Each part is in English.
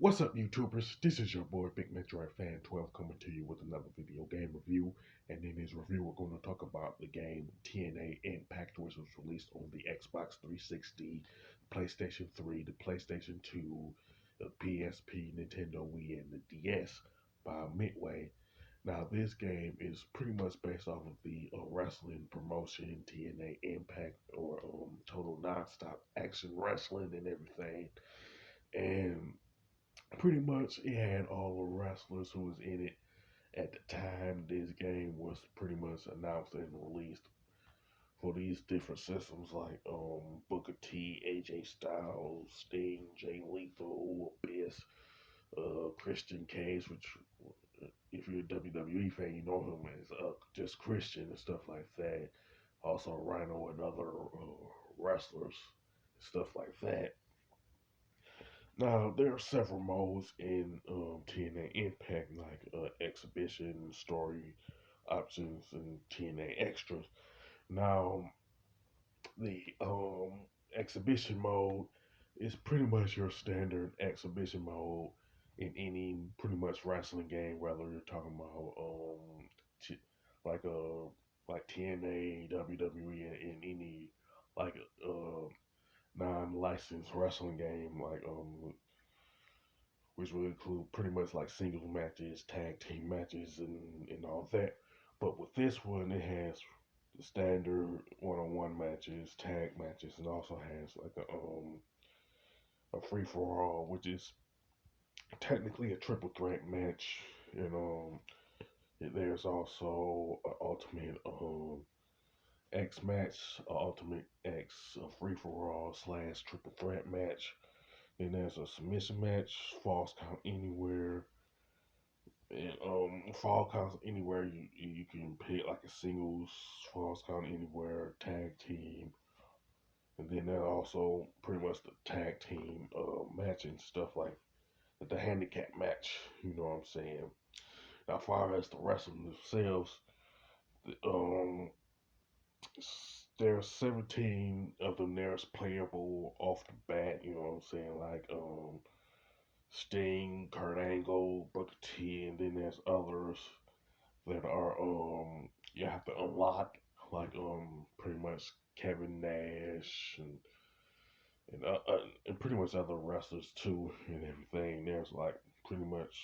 What's up, YouTubers? This is your boy Big Metroid Fan 12 coming to you with another video game review. And in this review, we're going to talk about the game TNA Impact, which was released on the Xbox 360, PlayStation 3, the PlayStation 2, the PSP, Nintendo Wii, and the DS by Midway. Now, this game is pretty much based off of the wrestling promotion TNA Impact, or total nonstop action wrestling and everything. And pretty much it had all the wrestlers who was in it at the time this game was pretty much announced and released for these different systems like Booker T, AJ Styles, Sting, Jay Lethal, Abyss, Christian Cage, which if you're a WWE fan, you know him as just Christian and stuff like that. Also Rhino and other wrestlers, stuff like that. Now, there are several modes in TNA Impact, like exhibition, story options, and TNA extras. Now, the exhibition mode is pretty much your standard exhibition mode in any pretty much wrestling game, whether you're talking about t- like a like TNA, WWE, in any like non-licensed wrestling game, like which will include pretty much like singles matches, tag team matches, and all that. But with this one, it has the standard one-on-one matches, tag matches, and also has like a free for all, which is technically a triple threat match. And there's also an ultimate X match, a ultimate X, a free for all slash triple threat match. Then there's a submission match, falls count anywhere, and fall counts anywhere. You can pick like a singles falls count anywhere, tag team, and then there's also pretty much the tag team match and stuff like the handicap match. You know what I'm saying? Now, as far as the wrestling themselves, um, there's 17 of them there's playable off the bat. You know what I'm saying? Like Sting, Kurt Angle, Booker T, and then there's others that are you have to unlock, like pretty much Kevin Nash and pretty much other wrestlers too and everything. There's like pretty much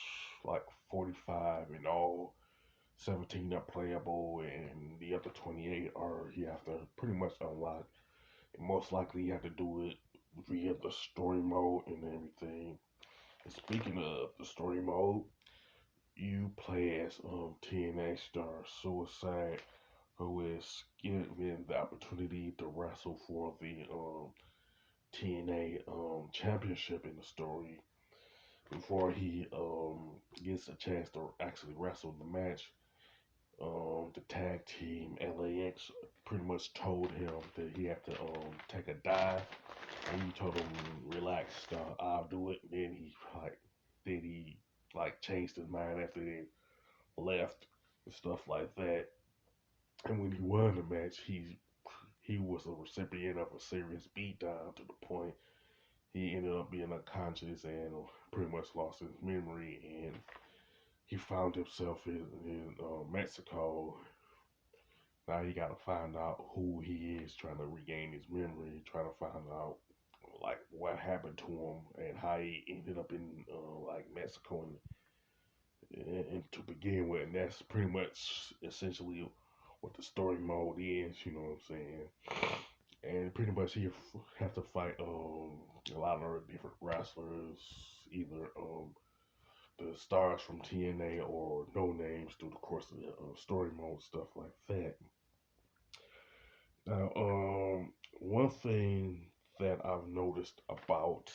like 45 in all. 17 are playable, and the other 28 are you have to pretty much unlock. And most likely you have to do it via the story mode and everything. And speaking of the story mode, you play as TNA star Suicide, who is given the opportunity to wrestle for the TNA championship in the story before he gets a chance to actually wrestle the match. The tag team LAX pretty much told him that he had to take a dive, and he told him relax, I'll do it. And then he like changed his mind after they left and stuff like that. And when he won the match, he was a recipient of a serious beatdown to the point he ended up being unconscious and pretty much lost his memory. And he found himself in Mexico. Now he got to find out who he is, trying to regain his memory, trying to find out like what happened to him and how he ended up in like Mexico and to begin with. And that's pretty much essentially what the story mode is. You know what I'm saying? And pretty much he have to fight a lot of different wrestlers, either the stars from TNA or no names through the course of the story mode, stuff like that. Now, one thing that I've noticed about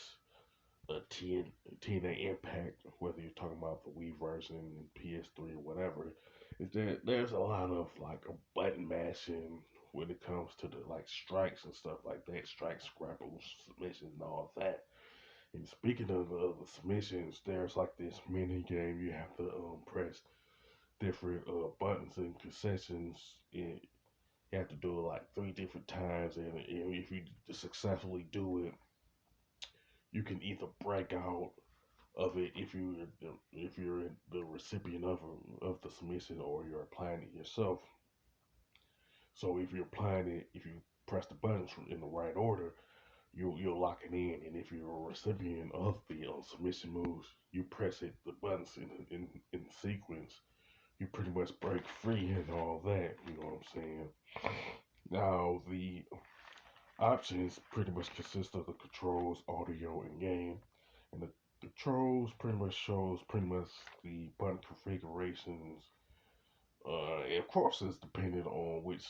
TNA Impact, whether you're talking about the Wii version, PS3, or whatever, is that there's a lot of like a button mashing when it comes to the like strikes and stuff like that, strikes, grapples, submissions, and all of that. And speaking of the submissions, there's like this mini game you have to press different buttons and concessions. And you have to do it like 3 different times, and if you successfully do it, you can either break out of it if you're the recipient of the submission or you're applying it yourself. So if you're applying it, if you press the buttons in the right order, you'll lock it in. And if you're a recipient of the submission moves, you press it the buttons in sequence. You pretty much break free and all that. You know what I'm saying? Now the options pretty much consist of the controls, audio, and game. And the controls pretty much shows pretty much the button configurations. And of course, it's dependent on which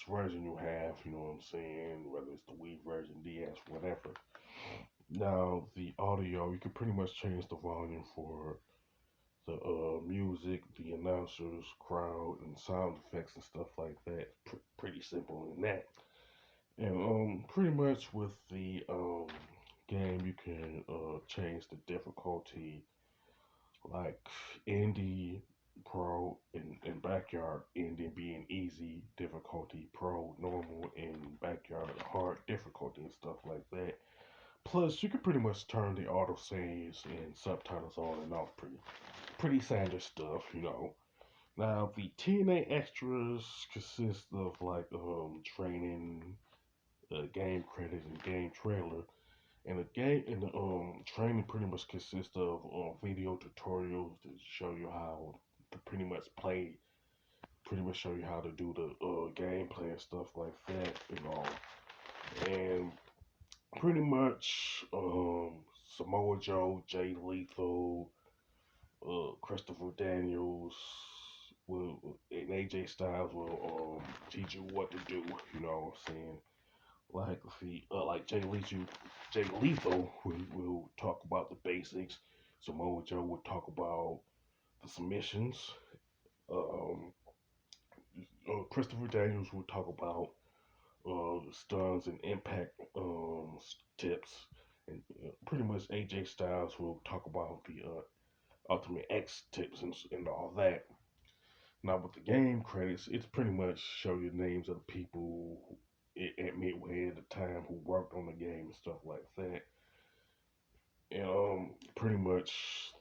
version you have. You know what I'm saying? Whether it's the Wii version, DS, whatever. Now the audio, you can pretty much change the volume for the music, the announcers, crowd, and sound effects and stuff like that. Pretty simple in that. And pretty much with the game, you can change the difficulty, like indie, pro, and backyard. Indie being easy, difficulty pro, normal, and backyard hard difficulty and stuff like that. Plus, you can pretty much turn the auto saves and subtitles on and off. Pretty standard stuff, you know. Now the TNA extras consist of like training, game credits, and game trailer. And the game and the training pretty much consists of video tutorials to show you how to pretty much play, pretty much show you how to do the gameplay and stuff like that, you know. And pretty much Samoa Joe, Jay Lethal, Christopher Daniels and AJ Styles will teach you what to do. You know what I'm saying? Like the like Jay Lethal will talk about the basics. Samoa Joe will talk about the submissions. Um, Christopher Daniels will talk about stuns and impact tips, and pretty much AJ Styles will talk about the Ultimate X tips and all that. Now with the game credits, it's pretty much show you the names of the people at Midway at the time who worked on the game and stuff like that. And pretty much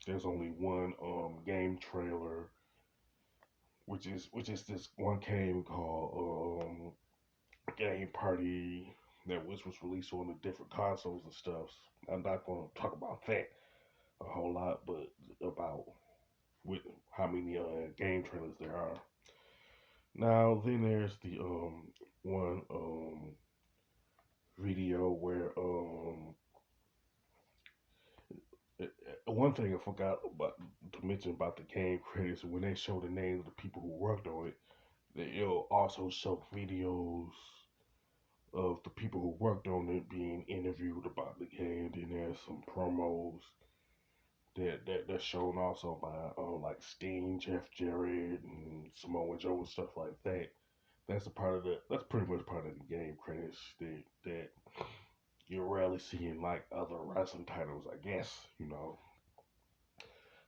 there's only one game trailer, which is this one game called Game Party that was released on the different consoles and stuff. I'm not gonna talk about that a whole lot, but about with how many game trailers there are. Now then there's the one video where one thing I forgot about to mention about the game credits when they show the names of the people who worked on it, it'll also show videos of the people who worked on it being interviewed about the game. Then there's some promos that's shown also by like Sting, Jeff Jarrett, and Samoa Joe and stuff like that. That's a part of the. That's pretty much part of the game credits that you're rarely seeing like other wrestling titles, I guess. You know.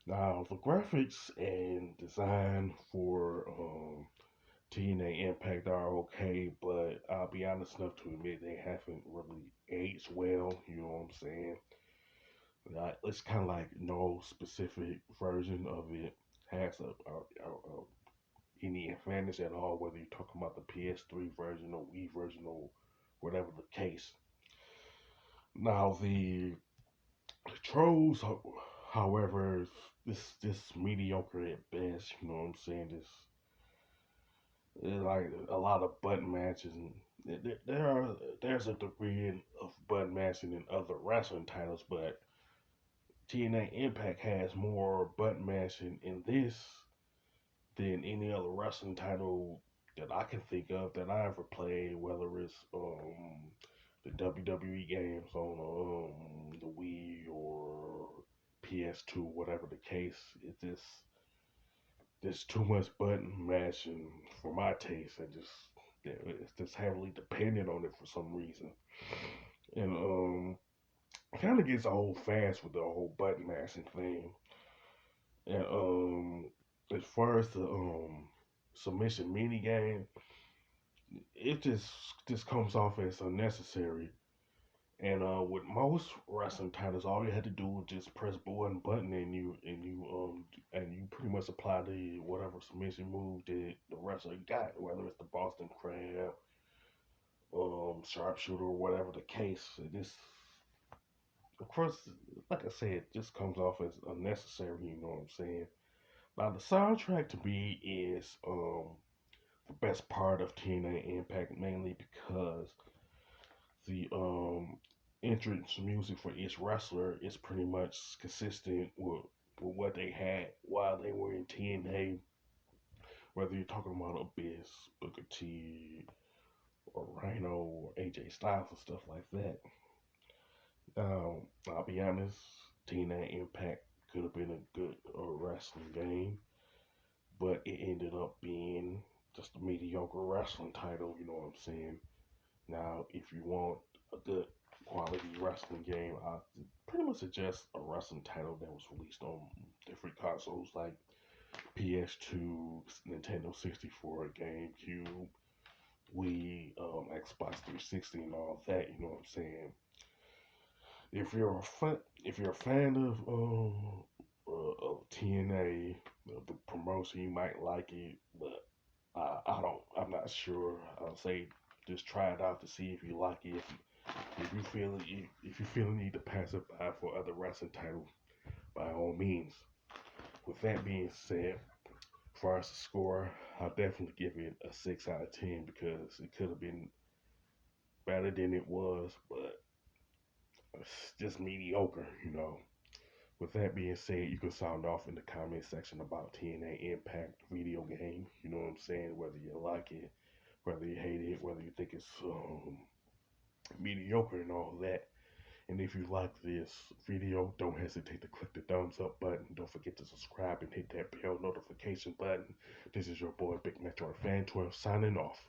Now the graphics and design for TNA Impact are okay, but I'll be honest enough to admit they haven't really aged well. You know what I'm saying? It's kind of like no specific version of it has any advantage at all, whether you're talking about the PS3 version or Wii version or whatever the case. Now the trolls, however, this mediocre at best. You know what I'm saying? It's like a lot of button matches, and there's a degree of button matching in other wrestling titles, but TNA Impact has more button mashing in this than any other wrestling title that I can think of that I ever played, whether it's the WWE games on the Wii or PS2, whatever the case. It's just there's too much button mashing for my taste. It's just heavily dependent on it for some reason, and kind of gets old fast with the whole button mashing thing. And as far as the submission mini game, it just comes off as unnecessary. And with most wrestling titles, all you had to do was just press one button, and you pretty much apply the whatever submission move that the wrestler got, whether it's the Boston Crab, sharpshooter, or whatever the case. This, of course, like I said, just comes off as unnecessary. You know what I'm saying? Now the soundtrack to me is the best part of TNA Impact, mainly because the entrance music for each wrestler is pretty much consistent with what they had while they were in TNA. Whether you're talking about Abyss, Booker T, or Rhino, or AJ Styles and stuff like that. I'll be honest, TNA Impact could have been a good wrestling game, but it ended up being just a mediocre wrestling title. You know what I'm saying? Now, if you want a good quality wrestling game, I pretty much suggest a wrestling title that was released on different consoles like PS2, Nintendo 64, GameCube, Wii, Xbox 360, and all that. You know what I'm saying? If you're a fan of TNA, the promotion, you might like it, but I don't. I'm not sure. I'll say just try it out to see if you like it. If you feel the need to pass it by for other wrestling titles, by all means. With that being said, as far as the score, I'll definitely give it a 6 out of 10 because it could have been better than it was, but it's just mediocre, you know. With that being said, you can sound off in the comment section about TNA Impact video game. You know what I'm saying? Whether you like it, whether you hate it, whether you think it's mediocre and all that. And if you like this video, don't hesitate to click the thumbs up button. Don't forget to subscribe and hit that bell notification button. This is your boy Big Metro Fan 12 signing off.